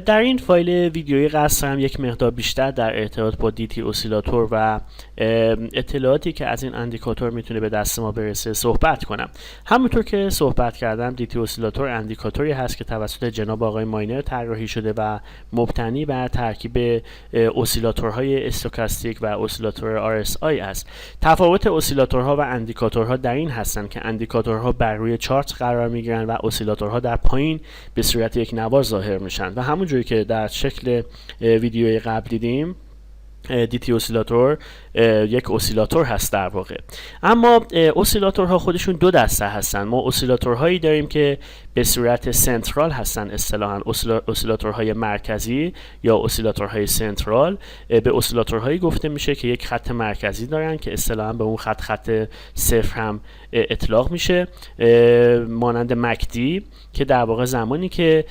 در این فایل ویدیویی قصد دارم یک مقدار بیشتر در ارتباط با دیتی اسیلاتور و اطلاعاتی که از این اندیکاتور میتونه به دست ما برسه صحبت کنم. همونطور که صحبت کردم دیتی اسیلاتور اندیکاتوری هست که توسط جناب آقای ماینر طراحی شده و مبتنی بر ترکیب اسیلاتورهای استوکاستیک و اسیلاتور RSI است. تفاوت اسیلاتورها و اندیکاتورها در این هستند که اندیکاتورها بر روی چارت قرار میگیرن و اسیلاتورها در پایین به صورت یک نوار ظاهر میشن و همونجوری که در شکل ویدیوی قبل دیدیم دیتی اسیلاتور یک اسیلاتور هست در واقع. اما اسیلاتورها خودشون دو دسته هستن. ما اسیلاتورهایی داریم که به صورت سنترال هستن، اصطلاحاً اسیلاتورهای مرکزی یا اسیلاتورهای سنترال. به اسیلاتورهایی گفته میشه که یک خط مرکزی دارن که اصطلاحاً به اون خط صفر هم اطلاق میشه، مانند مکدی، که در واقع زمانی که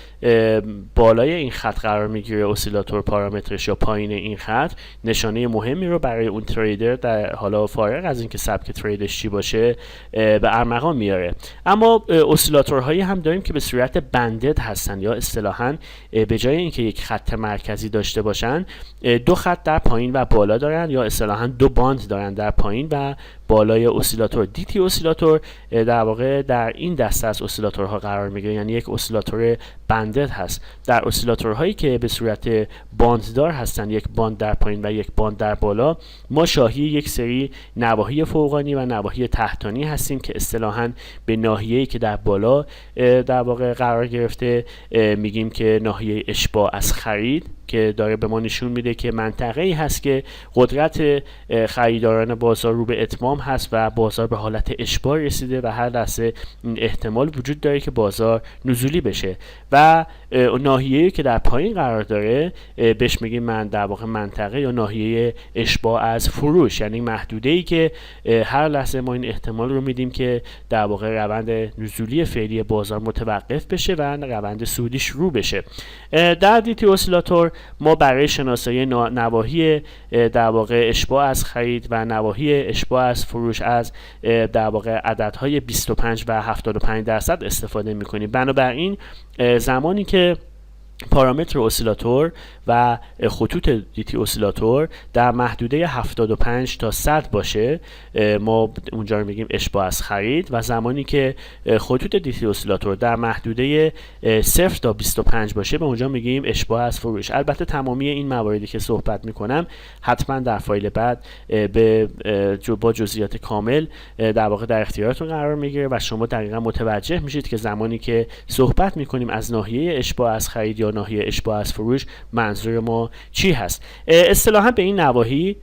بالای این خط قرار میگیره اسیلاتور پارامترش یا پایین این خط، نشانه مهمی رو برای اون تریدر در حالا فارغ از اینکه سبک تریدش چی باشه به ارمغان میاره. اما اسیلاتورهایی هم داریم که به صورت بندد هستن یا اصطلاحاً به جای اینکه یک خط مرکزی داشته باشن دو خط در پایین و بالا دارن یا اصطلاحاً دو باند دارن در پایین و بالای اسیلاتور. دیتی اسیلاتور در واقع در این دسته از اسیلاتورها قرار میگیره، یعنی یک اسیلاتور بندد هست. در اسیلاتورهایی که به صورت بانددار هستن، یک باند در پایین و یک باند در بالا، ما شاهی یک سری نواحی فوقانی و نواحی تحتانی هستیم که اصطلاحاً به ناحیه‌ای که در بالا در واقع قرار گرفته میگیم که ناحیه اشباع از خرید، که داره به ما نشون میده که منطقه‌ای هست که قدرت خریداران بازار رو به اتمام هست و بازار به حالت اشباع رسیده و هر لحظه احتمال وجود داره که بازار نزولی بشه. و ناحیه‌ای که در پایین قرار داره بهش میگیم در واقع منطقه یا ناحیه اشباع از فروش، یعنی محدوده‌ای که هر لحظه ما این احتمال رو میدیم که در واقع روند نزولی فعلی بازار متوقف بشه و روند صعودی شروع بشه. در دیتی اسیلاتور ما برای شناسایی نواحی در واقع اشباع از خرید و نواحی اشباع از فروش از در واقع عددهای 25 و 75% استفاده میکنیم. بنابراین زمانی که پارامتر اسیلاتور و خطوط دیتی اسیلاتور در محدوده 75 تا 100 باشه، ما اونجا رو میگیم اشباع از خرید، و زمانی که خطوط دیتی اسیلاتور در محدوده 0 تا 25 باشه به اونجا میگیم اشباع از فروش. البته تمامی این مواردی که صحبت میکنم حتما در فایل بعد با جزئیات کامل در واقع در اختیارتون قرار میگیره و شما دقیقا متوجه میشید که زمانی که صحبت میکنیم از ناحیه اشباع از خرید یا ناحیه اشباع از فروش منظور ما چی هست. اصطلاحاً به این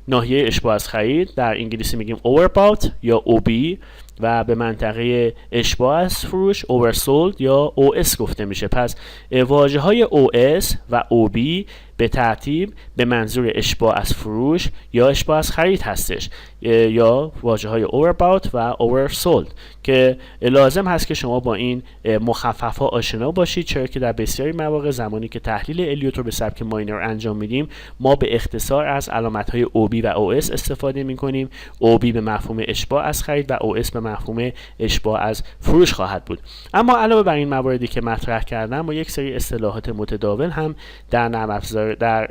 ناحیه اشباع از خرید در انگلیسی میگیم overbought یا OB و به منطقه اشباع از فروش oversold یا OS گفته میشه. پس واژه های OS و OB به ترتیب به منظور اشباع از فروش یا اشباع از خرید هستش، یا واژه های overbought و oversold که لازم هست که شما با این مخفف ها آشنا باشید، چرا که در بسیاری مواقع زمانی که تحلیل الیوت رو به سبک ماینر انجام میدیم ما به اختصار از علامت های OB و OS استفاده میکنیم. OB به مفهوم اشباع از خرید و OS به مفهوم اشباع از فروش خواهد بود. اما علاوه بر این مواردی که مطرح کردم ما یک سری اصطلاحات متداول هم در نرم افزار در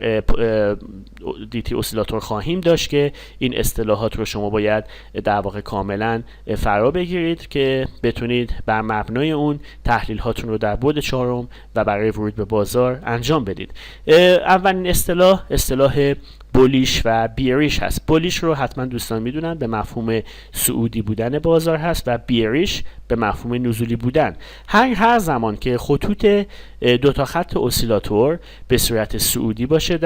دیتی اسیلاتور خواهیم داشت که این اصطلاحات رو شما باید در واقع کاملا فرا بگیرید که بتونید بر مبنای اون تحلیل هاتون رو در بعد چهارم و برای ورود به بازار انجام بدید. اولین اصطلاح بولیش و بیریش هست. بولیش رو حتما دوستان میدونن به مفهوم صعودی بودن بازار هست و بیریش به مفهوم نزولی بودن. هر زمان که خطوط دو تا خط اسیلاتور به صورت صعودی باشه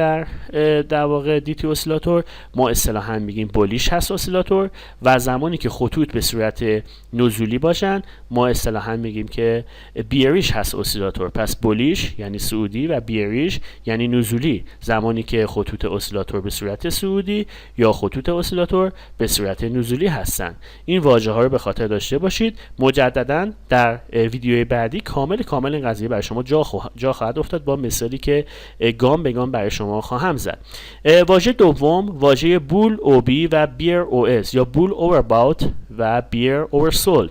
در واقع دیتی اسیلاتور ما اصطلاحاً میگیم بولیش هست اسیلاتور، و زمانی که خطوط به صورت نزولی باشن ما اصطلاحاً میگیم که بیریش هست اسیلاتور. پس بولیش یعنی صعودی و بیریش یعنی نزولی، زمانی که خطوط اسیلاتور به صورت صعودی یا خطوط اسیلاتور به صورت نزولی هستند. این واژه ها رو به خاطر داشته باشید. مجددا در ویدیوی بعدی کامل این قضیه برای شما جا خواهد افتاد با مثالی که گام به گام برای شما خواهم زد. واژه دوم واژه بول OB و بیر OS یا بول overbought و bear over sold.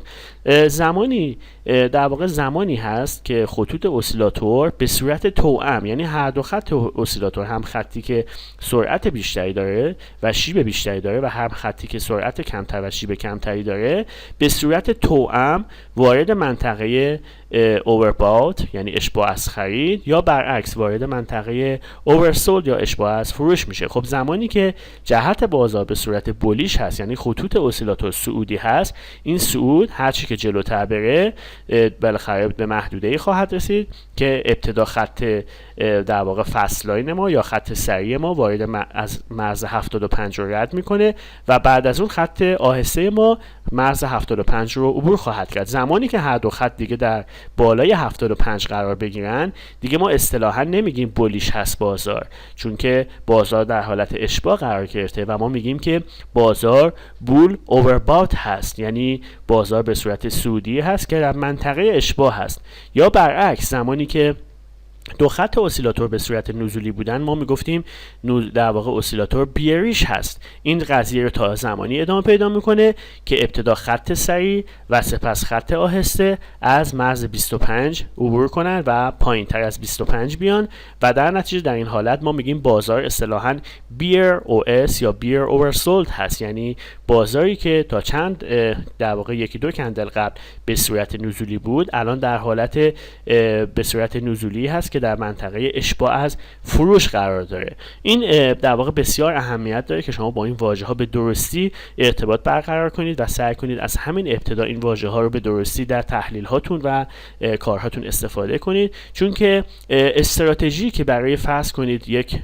در واقع زمانی هست که خطوط اسیلاتور به صورت توأم، یعنی هر دو خط اسیلاتور، هم خطی که سرعت بیشتری داره و شیب بیشتری داره و هم خطی که سرعت کمتر و شیب کمتری داره، به صورت توأم وارد منطقه overbought یعنی اشباع از خرید، یا برعکس وارد منطقه oversold یا اشباع از فروش میشه. خب زمانی که جهت بازار به صورت بولیش هست، یعنی خطوط اسیلاتور صعودی هست، این صعود هرچی که جلوتر بره بالاخره به محدوده‌ای خواهد رسید که ابتدا خط در واقع فست لاین ما یا خط سریع ما وارد از مرز 75 رو رد میکنه و بعد از اون خط آهسته ما مرز 75 رو عبور خواهد کرد. زمانی که هر دو خط دیگه در بالای 75 قرار بگیرن، دیگه ما اصطلاحا نمیگیم بولیش هست بازار، چون که بازار در حالت اشباع قرار گرفته و ما میگیم که بازار بول اوورباوت هست، یعنی بازار به صورت صعودی هست که در منطقه اشباع هست. یا برعکس زمانی که دو خط اسیلاتور به صورت نزولی بودن، ما میگفتیم در واقع اسیلاتور بیریش هست. این قضیه رو تا زمانی ادامه پیدا میکنه که ابتدا خط سریع و سپس خط آهسته از مرز 25 عبور کنن و پایین تر از 25 بیان و در نتیجه در این حالت ما میگیم بازار اصطلاحاً بیر او اس یا بیر اوورسولد هست، یعنی بازاری که تا چند در واقع یکی دو کندل قبل به صورت نزولی بود، الان در حالت به صورت نزولی هست که در منطقه اشباع از فروش قرار داره. این در واقع بسیار اهمیت داره که شما با این واژه ها به درستی ارتباط برقرار کنید و سعی کنید از همین ابتدا این واژه ها رو به درستی در تحلیل هاتون و کارهاتون استفاده کنید، چون که استراتژی که برای فرض کنید یک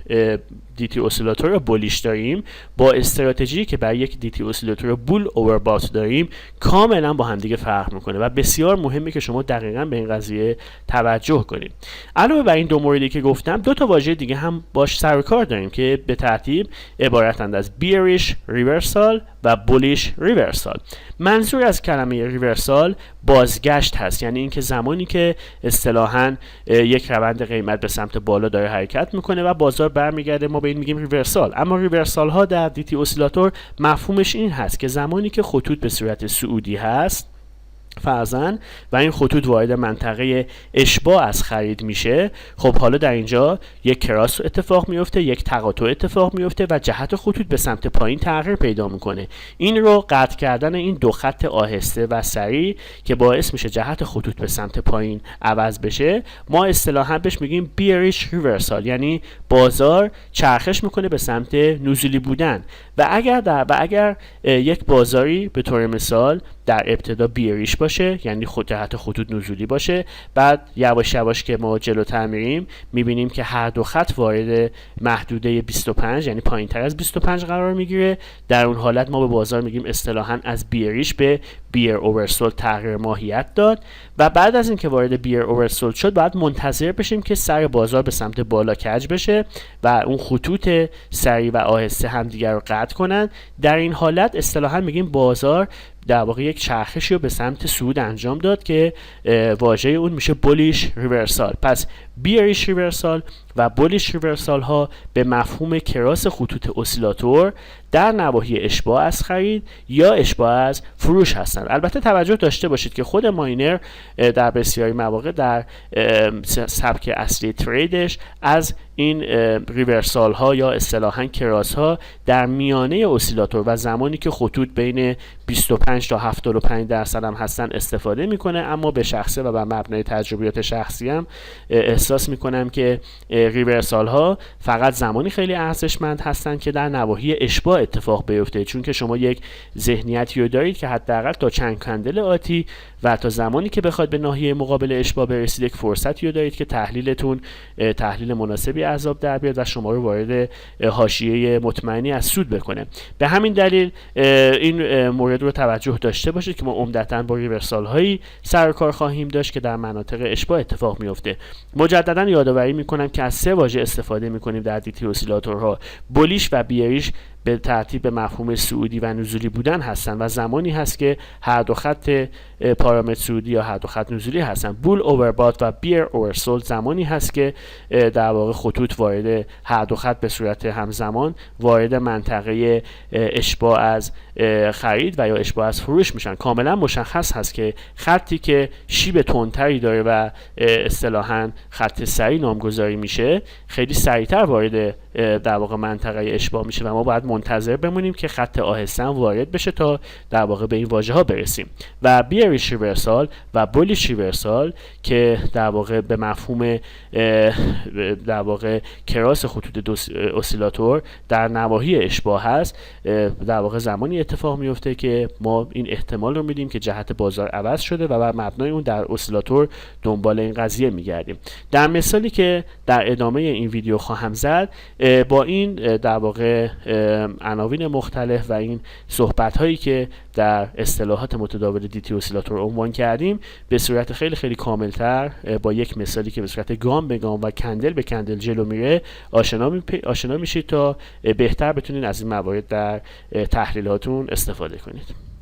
دیتی اسیلاتور رو بولیش داریم با استراتژی که برای یک دیتی اسیلاتور بول اوورباوت داریم کاملا با هم دیگه فرق میکنه و بسیار مهمه که شما دقیقاً به این قضیه توجه کنید. علاوه بر این دو موردی که گفتم، دو تا واژه دیگه هم باش سر و کار داریم که به ترتیب عبارتند از بیریش ریورسال و بولیش ریورسال. منظور از کلمه ریورسال بازگشت هست، یعنی اینکه زمانی که اصطلاحاً یک روند قیمت به سمت بالا داره حرکت میکنه و بازار برمیگرده، ما به این میگیم ریورسال. اما ریورسال ها در دیتی اسیلاتور مفهومش این هست که زمانی که خطوط به صورت صعودی هست فرضاً و این خطوط وارد منطقه اشباع از خرید میشه، خب حالا در اینجا یک کراس اتفاق میفته، یک تقاطع اتفاق میفته و جهت خطوط به سمت پایین تغییر پیدا میکنه. این رو قطع کردن این دو خط آهسته و سریع که باعث میشه جهت خطوط به سمت پایین عوض بشه، ما اصطلاحاً بهش میگیم بیریش ریورسال، یعنی بازار چرخش میکنه به سمت نزولی بودن. و اگر یک بازاری به طور مثال در ابتدا بیریش باشه، یعنی جهت خطوط نزولی باشه، بعد یواش یواش که ما جلوتر میریم میبینیم که هر دو خط وارد محدوده 25 یعنی پایین تر از 25 قرار میگیره، در اون حالت ما به بازار میگیم اصطلاحاً از بیریش به بیر اوورسولد تغییر ماهیت داد و بعد از اینکه وارد بیر اوورسولد شد باید منتظر بشیم که سر بازار به سمت بالا کج بشه و اون خطوط سریع و آهسته هم دیگر رو قطع کنن. در این حالت اصطلاحاً میگیم بازار در واقع یک چرخشی رو به سمت صعود انجام داد که واژه اون میشه بولیش ریورسال. پس بیریش ریورسال و بولیش ریورسال ها به مفهوم کراس خطوط اسیلاتور در نواحی اشباع از خرید یا اشباع از فروش هستند. البته توجه داشته باشید که خود ماینر در بسیاری مواقع در سبک اصلی تریدش از این ریورسال ها یا اصطلاحاً کراس ها در میانه اسیلاتور و زمانی که خطوط بین 25 تا 75% هم هستن استفاده میکنه، اما به شخصه و بر مبنای تجربیات شخصی هم احساس میکنم که ریورسال ها فقط زمانی خیلی ارزشمند هستن که در نواحی اشباع اتفاق بیفته، چون که شما یک ذهنیتی رو دارید که حداقل تا چند کندل آتی و تا زمانی که بخواد به ناحیه مقابل اشباع برسید یک فرصتی رو دارید که تحلیلتون تحلیل مناسبی از آب در بیاد و شما رو وارد حاشیه مطمئنی از سود بکنه. به همین دلیل این مورد رو توجه داشته باشید که ما عمدتاً با ریورسال هایی سر و کار خواهیم داشت که در مناطق اشباع اتفاق میفته. مجددا یادآوری میکنم که از سه واژه استفاده میکنیم در دیتی اسیلاتورها: بولیش و بیریش به ترتیب به مفهوم صعودی و نزولی بودن هستن و زمانی هست که هر دو خط پارامتر صعودی یا هر دو خط نزولی هستن. بول اوور باد و بیر اوور سولد زمانی هست که در واقع خطوط وارد هر دو خط به صورت همزمان وارد منطقه اشباع از خرید و یا اشباع از فروش میشن. کاملا مشخص هست که خطی که شیب تندتری داره و اصطلاحاً خط سریع نامگذاری میشه خیلی سریعتر وارد در واقع منطقه اشباع میشه و ما باید منتظر بمونیم که خط آهسته وارد بشه تا در واقع به این واژه ها برسیم. و بیریش ریورسال و بولیش ریورسال که در واقع به مفهوم در واقع کراس خطوط اسیلاتور در نواحی اشباع هست، در واقع زمانی اتفاق میفته که ما این احتمال رو میدیم که جهت بازار عوض شده و بر مبنای اون در اسیلاتور دنبال این قضیه میگردیم. در مثالی که در ادامه این ویدیو خواهم زد با این در واقع عناوین مختلف و این صحبت هایی که در اصطلاحات متداول دیتی اسیلاتور عنوان کردیم به صورت خیلی خیلی کاملتر با یک مثالی که به صورت گام به گام و کندل به کندل جلو میره آشنا میشید تا بهتر بتونید از این موارد در تحلیلاتون استفاده کنید.